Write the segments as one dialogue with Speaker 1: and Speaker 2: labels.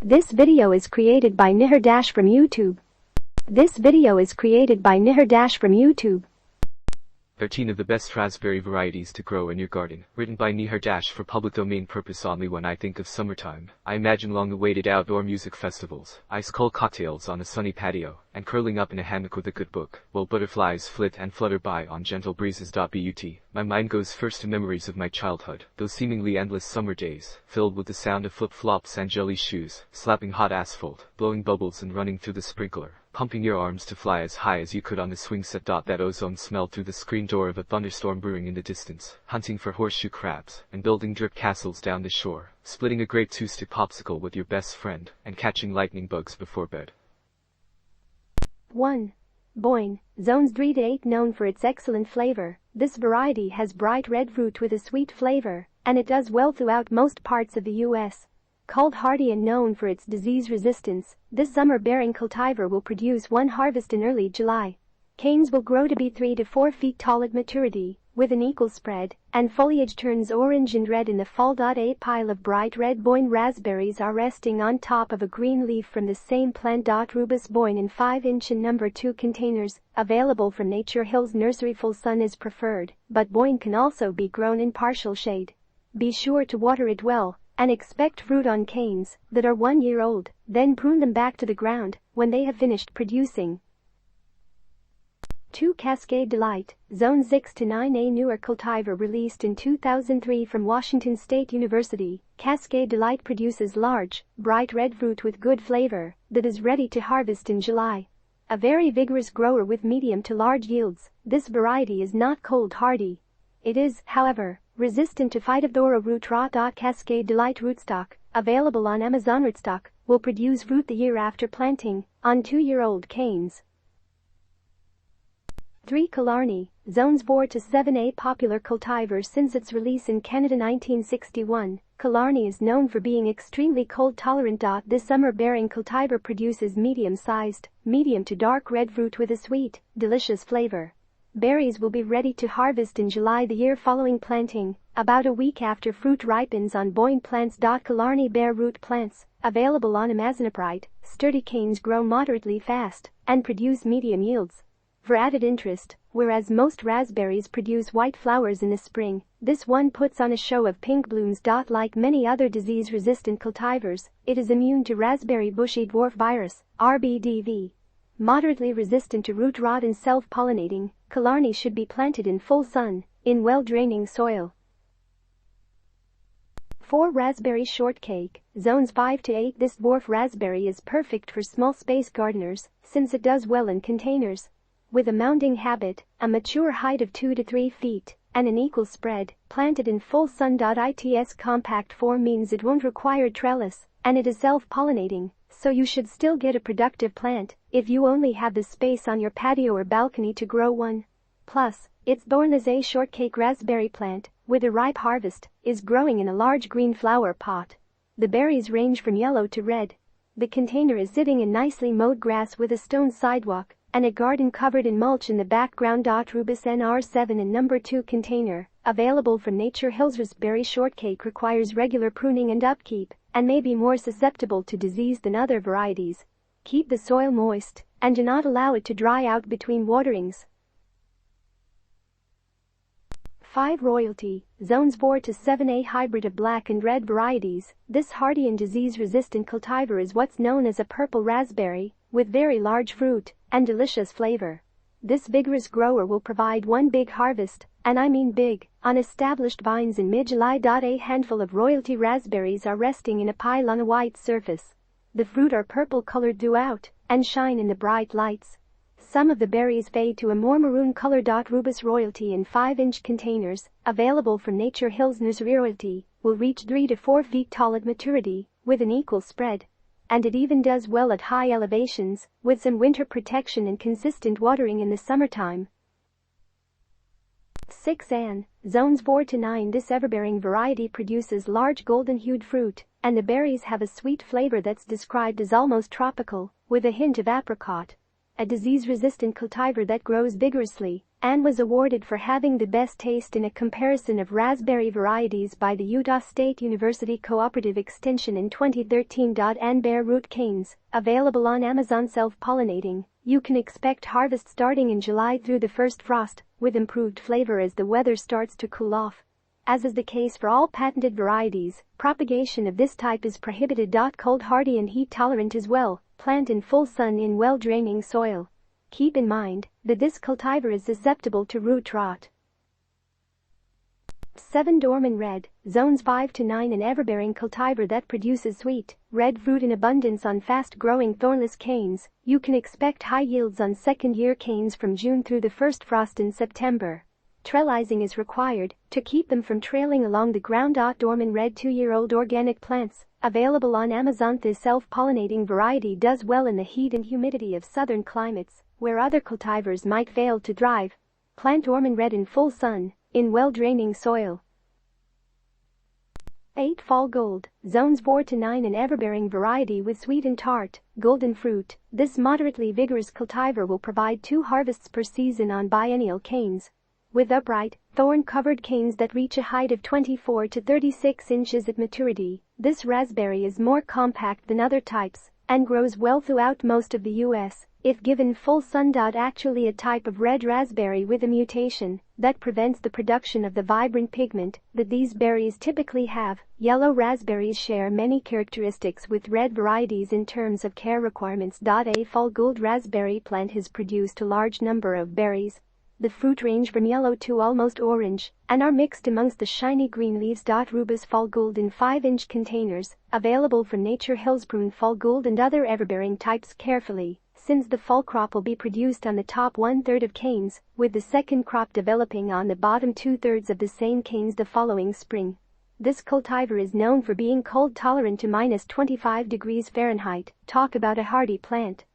Speaker 1: This video is created by Nihar from YouTube. This video is created by Nihar from YouTube.
Speaker 2: 13 of the best raspberry varieties to grow in your garden. Written by Nihar for public domain purpose only. When I think of summertime, I imagine long-awaited outdoor music festivals, ice-cold cocktails on a sunny patio, and curling up in a hammock with a good book, while butterflies flit and flutter by on gentle breezes. But my mind goes first to memories of my childhood, those seemingly endless summer days, filled with the sound of flip-flops and jelly shoes, slapping hot asphalt, blowing bubbles and running through the sprinkler, pumping your arms to fly as high as you could on the swing set. That ozone smell through the screen door of a thunderstorm brewing in the distance, hunting for horseshoe crabs, and building drip castles down the shore, splitting a great two-stick popsicle with your best friend, and catching lightning bugs before bed.
Speaker 1: 1. Boyne, Zones 3 to 8. Known for its excellent flavor, this variety has bright red fruit with a sweet flavor, and it does well throughout most parts of the U.S. Called hardy and known for its disease resistance, this summer-bearing cultivar will produce one harvest in early July. Canes will grow to be 3 to 4 feet tall at maturity, with an equal spread, and foliage turns orange and red in the fall. A pile of bright red Boyne raspberries are resting on top of a green leaf from the same plant. Rubus Boyne in 5-inch and number 2 containers, available from Nature Hills Nursery. Full sun is preferred, but Boyne can also be grown in partial shade. Be sure to water it well, and expect fruit on canes that are 1 year old, then prune them back to the ground when they have finished producing. 2. Cascade Delight, Zone 6 to 9. A newer cultivar released in 2003 from Washington State University, Cascade Delight produces large, bright red fruit with good flavor that is ready to harvest in July. A very vigorous grower with medium to large yields, this variety is not cold hardy. It is, however, resistant to Phytophthora root rot. Cascade Delight rootstock, available on Amazon. Rootstock will produce fruit the year after planting, on 2-year-old canes. 3. Killarney, Zones 4 to 7. A popular cultivar since its release in Canada 1961, Killarney is known for being extremely cold tolerant. This summer-bearing cultivar produces medium-sized, medium to dark red fruit with a sweet, delicious flavor. Berries will be ready to harvest in July the year following planting, about a week after fruit ripens on Boyne plants. Killarney bare root plants, available on Amazon. Upright, sturdy canes grow moderately fast and produce medium yields. For added interest, whereas most raspberries produce white flowers in the spring, this one puts on a show of pink blooms. Like many other disease-resistant cultivars, it is immune to raspberry bushy dwarf virus, RBDV. Moderately resistant to root rot and self-pollinating, Killarney should be planted in full sun, in well-draining soil. 4. Raspberry Shortcake, Zones 5 to 8. This dwarf raspberry is perfect for small space gardeners, since it does well in containers. With a mounding habit, a mature height of 2 to 3 feet, and an equal spread, planted in full sun. Its compact form means it won't require trellis, and it is self-pollinating, so you should still get a productive plant if you only have the space on your patio or balcony to grow one. Plus, it's born as a shortcake raspberry plant, with a ripe harvest, is growing in a large green flower pot. The berries range from yellow to red. The container is sitting in nicely mowed grass with a stone sidewalk, and a garden covered in mulch in the background. Rubus NR7 and number 2 container, available from Nature Hills. Raspberry shortcake requires regular pruning and upkeep, and may be more susceptible to disease than other varieties. Keep the soil moist, and do not allow it to dry out between waterings. 5. Royalty, Zones 4 to 7. A hybrid of black and red varieties, this hardy and disease-resistant cultivar is what's known as a purple raspberry, with very large fruit and delicious flavor. This vigorous grower will provide one big harvest, and I mean big, on established vines in mid-July. A handful of royalty raspberries are resting in a pile on a white surface. The fruit are purple-colored throughout and shine in the bright lights. Some of the berries fade to a more maroon color. Rubus Royalty in 5-inch containers, available from Nature Hills Nursery. Royalty will reach 3 to 4 feet tall at maturity, with an equal spread. And it even does well at high elevations, with some winter protection and consistent watering in the summertime. 6. Anne, Zones 4 to 9. This everbearing variety produces large golden-hued fruit, and the berries have a sweet flavor that's described as almost tropical, with a hint of apricot. a disease-resistant cultivar that grows vigorously, and was awarded for having the best taste in a comparison of raspberry varieties by the Utah State University Cooperative Extension in 2013. And bare root canes, available on Amazon. Self-pollinating, you can expect harvest starting in July through the first frost, with improved flavor as the weather starts to cool off. As is the case for all patented varieties, propagation of this type is prohibited. Cold hardy and heat tolerant as well, plant in full sun in well-draining soil. Keep in mind that this cultivar is susceptible to root rot. 7. Dorman Red, zones 5 to 9, an everbearing cultivar that produces sweet, red fruit in abundance on fast-growing thornless canes. You can expect high yields on second-year canes from June through the first frost in September. Trellising is required to keep them from trailing along the ground. Dorman Red 2-year-old organic plants, available on Amazon. This self-pollinating variety does well in the heat and humidity of southern climates, where other cultivars might fail to thrive. Plant Dorman Red in full sun, in well-draining soil. 8. Fall Gold, zones 4 to 9, an everbearing variety with sweet and tart, golden fruit. This moderately vigorous cultivar will provide 2 harvests per season on biennial canes. With upright, thorn-covered canes that reach a height of 24 to 36 inches at maturity, this raspberry is more compact than other types and grows well throughout most of the U.S. if given full sun. Actually a type of red raspberry with a mutation that prevents the production of the vibrant pigment that these berries typically have. Yellow raspberries share many characteristics with red varieties in terms of care requirements. A fall gold raspberry plant has produced a large number of berries. The fruit range from yellow to almost orange and are mixed amongst the shiny green leaves. Rubus Fall Gold in 5-inch containers, available from Nature Hills. Prune Fall Gold and other everbearing types carefully, since the fall crop will be produced on the top 1/3 of canes, with the second crop developing on the bottom 2/3 of the same canes the following spring. This cultivar is known for being cold tolerant to -25 degrees Fahrenheit. Talk about a hardy plant.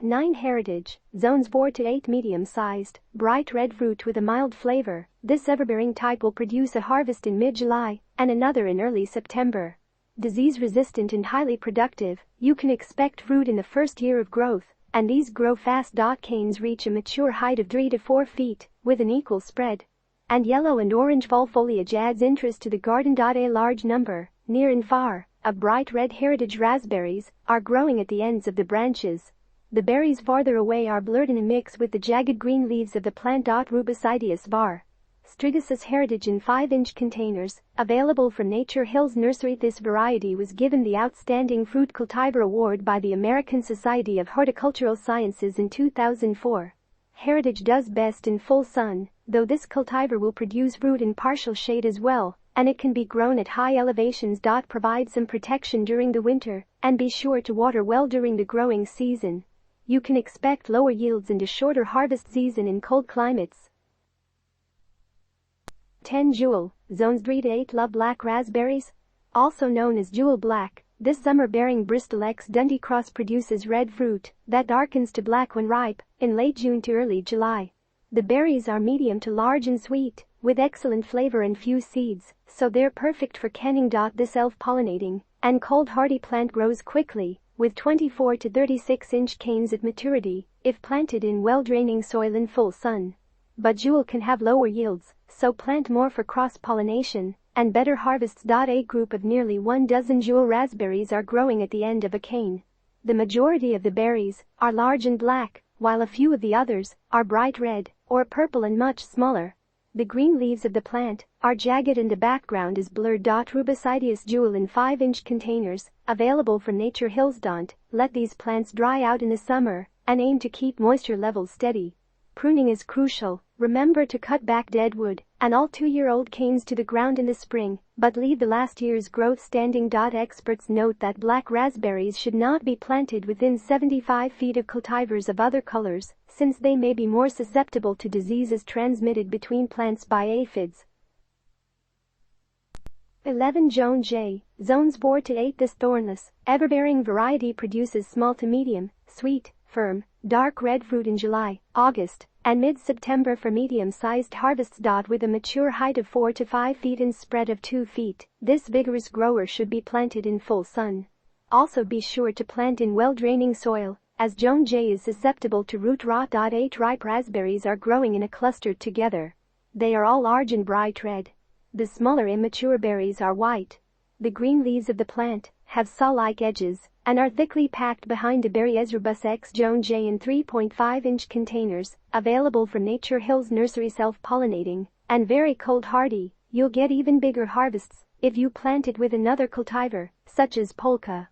Speaker 1: 9. Heritage, zones 4 to 8, medium-sized, bright red fruit with a mild flavor. This everbearing type will produce a harvest in mid-July and another in early September. Disease-resistant and highly productive, you can expect fruit in the first year of growth, and these grow fast. Canes reach a mature height of 3 to 4 feet, with an equal spread. And yellow and orange fall foliage adds interest to the garden. A large number, near and far, of bright red heritage raspberries are growing at the ends of the branches. The berries farther away are blurred in a mix with the jagged green leaves of the plant. Rubus idius var. Strigosus heritage in 5-inch containers, available from Nature Hills Nursery. This variety was given the Outstanding Fruit Cultivar Award by the American Society of Horticultural Sciences in 2004. Heritage does best in full sun, though this cultivar will produce fruit in partial shade as well, and it can be grown at high elevations. Provide some protection during the winter, and be sure to water well during the growing season. You can expect lower yields and a shorter harvest season in cold climates. 10. Jewel, zones 3 to 8, love black raspberries, also known as Jewel Black. This summer-bearing Bristol X Dundee cross produces red fruit that darkens to black when ripe in late June to early July. The berries are medium to large and sweet, with excellent flavor and few seeds, so they're perfect for canning. This self-pollinating and cold-hardy plant grows quickly, with 24 to 36-inch canes at maturity, if planted in well-draining soil in full sun. But Jewel can have lower yields, so plant more for cross-pollination and better harvests. A group of nearly 1 dozen Jewel raspberries are growing at the end of a cane. The majority of the berries are large and black, while a few of the others are bright red or purple and much smaller. The green leaves of the plant are jagged and the background is blurred. Rubus idius Jewel in 5-inch containers, available from Nature Hills. Don't let these plants dry out in the summer and aim to keep moisture levels steady. Pruning is crucial. Remember to cut back dead wood and all 2-year-old canes to the ground in the spring, but leave the last year's growth standing. Experts note that black raspberries should not be planted within 75 feet of cultivars of other colors, since they may be more susceptible to diseases transmitted between plants by aphids. 11. Joan J, zones 4 to 8, this thornless, everbearing variety produces small to medium, sweet, firm, dark red fruit in July, August, and mid-September for medium-sized harvests. With a mature height of 4 to 5 feet and spread of 2 feet, this vigorous grower should be planted in full sun. Also be sure to plant in well-draining soil, as Joan J is susceptible to root rot. 8 ripe raspberries are growing in a cluster together. They are all large and bright red. The smaller immature berries are white. The green leaves of the plant have saw-like edges and are thickly packed behind the berry. Ezrabus X Joan J in 3.5-inch containers, available from Nature Hills Nursery. Self-pollinating and very cold hardy, you'll get even bigger harvests if you plant it with another cultivar, such as Polka.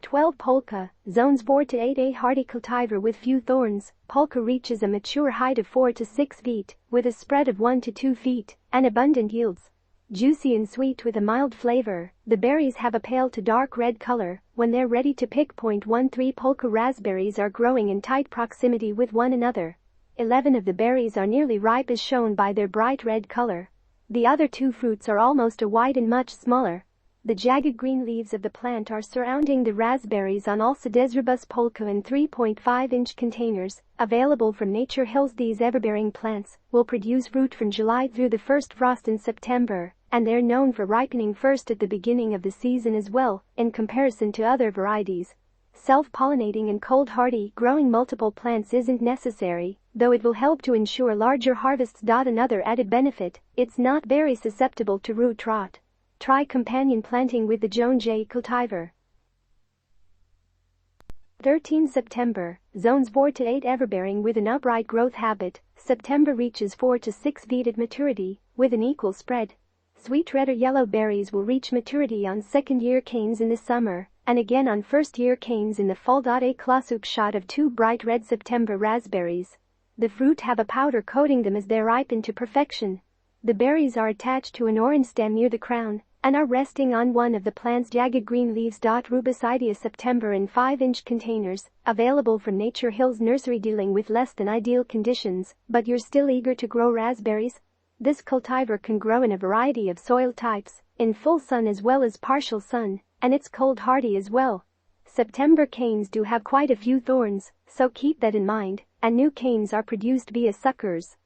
Speaker 1: 12 Polka, zones 4 to 8. A hardy cultivar with few thorns, Polka reaches a mature height of 4 to 6 feet, with a spread of 1 to 2 feet, and abundant yields. Juicy and sweet with a mild flavor, the berries have a pale to dark red color when they're ready to pick. 13 Polka raspberries are growing in tight proximity with one another. 11 of the berries are nearly ripe as shown by their bright red color. The other 2 fruits are almost a white and much smaller. The jagged green leaves of the plant are surrounding the raspberries on all sides. Ezrabus Polka in 3.5-inch containers, available from Nature Hills. These everbearing plants will produce fruit from July through the first frost in September, and they're known for ripening first at the beginning of the season as well, in comparison to other varieties. Self-pollinating and cold hardy growing multiple plants isn't necessary, though it will help to ensure larger harvests. Another added benefit, it's not very susceptible to root rot. Try companion planting with the Joan J cultivar. 13 September, zones 4 to 8. Everbearing with an upright growth habit, September reaches 4 to 6 feet at maturity, with an equal spread. Sweet red or yellow berries will reach maturity on second-year canes in the summer, and again on first-year canes in the fall. A classic shot of 2 bright red September raspberries. The fruit have a powder coating them as they ripen to perfection. The berries are attached to an orange stem near the crown and are resting on one of the plant's jagged green leaves. Rubicidia September in 5-inch containers, available from Nature Hills Nursery. Dealing with less than ideal conditions, but you're still eager to grow raspberries? This cultivar can grow in a variety of soil types, in full sun as well as partial sun, and it's cold hardy as well. September canes do have quite a few thorns, so keep that in mind, and new canes are produced via suckers.